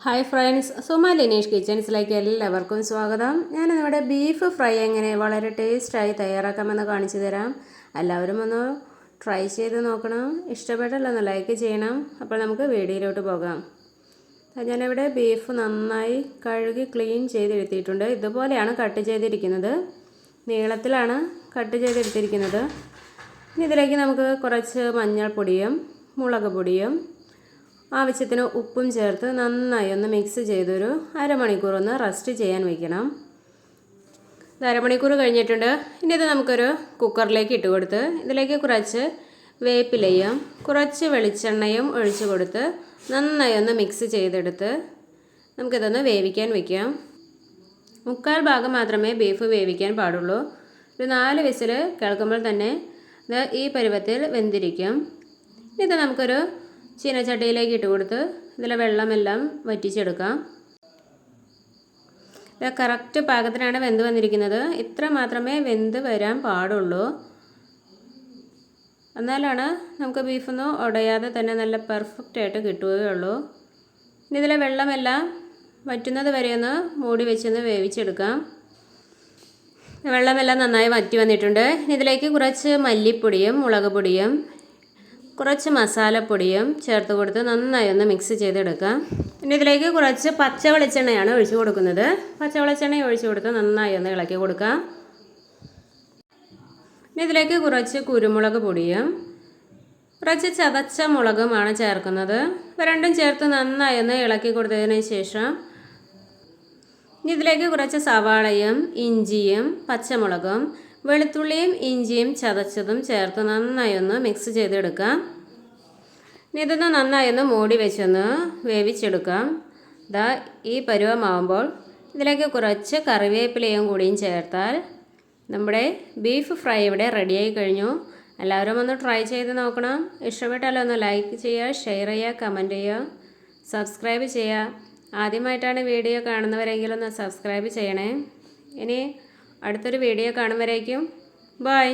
Hi friends, Suma Lineesh കിച്ചൻസിലേക്ക് എല്ലാവർക്കും സ്വാഗതം. ഞാനിവിടെ ബീഫ് ഫ്രൈ എങ്ങനെ വളരെ ടേസ്റ്റായി തയ്യാറാക്കാമെന്ന് കാണിച്ചു തരാം. എല്ലാവരും ഒന്ന് ട്രൈ ചെയ്ത് നോക്കണം. ഇഷ്ടപ്പെട്ടല്ലോ ഒന്ന് ലൈക്ക് ചെയ്യണം. അപ്പോൾ നമുക്ക് വീഡിയോയിലോട്ട് പോകാം. ഞാനിവിടെ ബീഫ് നന്നായി കഴുകി ക്ലീൻ ചെയ്തെടുത്തിട്ടുണ്ട്. ഇതുപോലെയാണ് കട്ട് ചെയ്തിരിക്കുന്നത്. നീളത്തിലാണ് കട്ട് ചെയ്തെടുത്തിരിക്കുന്നത്. ഇനി ഇതിലേക്ക് നമുക്ക് കുറച്ച് മഞ്ഞൾപ്പൊടിയും മുളക് പൊടിയും ആവശ്യത്തിന് ഉപ്പും ചേർത്ത് നന്നായി ഒന്ന് മിക്സ് ചെയ്തൊരു അരമണിക്കൂർ ഒന്ന് റെസ്റ്റ് ചെയ്യാൻ വയ്ക്കണം. അരമണിക്കൂർ കഴിഞ്ഞിട്ടുണ്ട്. ഇനി ഇത് നമുക്കൊരു കുക്കറിലേക്ക് ഇട്ട് കൊടുത്ത് ഇതിലേക്ക് കുറച്ച് വേപ്പിലയും കുറച്ച് വെളിച്ചെണ്ണയും ഒഴിച്ച് കൊടുത്ത് നന്നായി ഒന്ന് മിക്സ് ചെയ്തെടുത്ത് നമുക്കിതൊന്ന് വേവിക്കാൻ വയ്ക്കാം. 3/4 ഭാഗം മാത്രമേ ബീഫ് വേവിക്കാൻ പാടുള്ളൂ. ഒരു 4 വിസിൽ കേൾക്കുമ്പോൾ തന്നെ ഇത് ഈ പരുവത്തിൽ വെന്തിരിക്കും. ഇത് നമുക്കൊരു ചീനച്ചട്ടിയിലേക്ക് ഇട്ട് കൊടുത്ത് ഇതിലെ വെള്ളമെല്ലാം വറ്റിച്ചെടുക്കാം. ഇത് കറക്റ്റ് പാകത്തിനാണ് വെന്ത് വന്നിരിക്കുന്നത്. ഇത്ര മാത്രമേ വെന്ത് വരാൻ പാടുള്ളൂ. എന്നാലാണ് നമുക്ക് ബീഫൊന്നും ഉടയാതെ തന്നെ നല്ല പെർഫെക്റ്റ് ആയിട്ട് കിട്ടുകയുള്ളൂ. ഇനി ഇതിലെ വെള്ളമെല്ലാം വറ്റുന്നത് വരെ ഒന്ന് മൂടി വെച്ചൊന്ന് വേവിച്ചെടുക്കാം. വെള്ളമെല്ലാം നന്നായി വറ്റി വന്നിട്ടുണ്ട്. ഇതിലേക്ക് കുറച്ച് മല്ലിപ്പൊടിയും മുളക് പൊടിയും കുറച്ച് മസാലപ്പൊടിയും ചേർത്ത് കൊടുത്ത് നന്നായി ഒന്ന് മിക്സ് ചെയ്തെടുക്കാം. ഇനി ഇതിലേക്ക് കുറച്ച് പച്ച വെളിച്ചെണ്ണയാണ് ഒഴിച്ചു കൊടുക്കുന്നത്. പച്ച വെളിച്ചെണ്ണ ഒഴിച്ചു കൊടുത്ത് നന്നായി ഒന്ന് ഇളക്കി കൊടുക്കാം. ഇനി ഇതിലേക്ക് കുറച്ച് കുരുമുളക് പൊടിയും കുറച്ച് ചതച്ച മുളകുമാണ് ചേർക്കുന്നത്. രണ്ടും ചേർത്ത് നന്നായി ഒന്ന് ഇളക്കി കൊടുത്തതിന് ശേഷം ഇനി ഇതിലേക്ക് കുറച്ച് സവാളയും ഇഞ്ചിയും പച്ചമുളകും വെളുത്തുള്ളിയും ഇഞ്ചിയും ചതച്ചതും ചേർത്ത് നന്നായി ഒന്ന് മിക്സ് ചെയ്തെടുക്കാം. ഇനി ഇതൊന്ന് നന്നായി ഒന്ന് മൂടി വെച്ചൊന്ന് വേവിച്ചെടുക്കാം. ഈ പരുവമാവുമ്പോൾ ഇതിലേക്ക് കുറച്ച് കറിവേപ്പിലയും കൂടിയും ചേർത്താൽ നമ്മുടെ ബീഫ് ഫ്രൈ ഇവിടെ റെഡിയായി കഴിഞ്ഞു. എല്ലാവരും ഒന്ന് ട്രൈ ചെയ്ത് നോക്കണം. ഇഷ്ടപ്പെട്ടാലോ ഒന്ന് ലൈക്ക് ചെയ്യുക, ഷെയർ ചെയ്യുക, കമൻറ്റ് ചെയ്യുക, സബ്സ്ക്രൈബ് ചെയ്യുക. ആദ്യമായിട്ടാണ് വീഡിയോ കാണുന്നവരെങ്കിലും ഒന്ന് സബ്സ്ക്രൈബ് ചെയ്യണേ. ഇനി അടുത്തൊരു വീഡിയോ കാണും വരേക്കും ബൈ.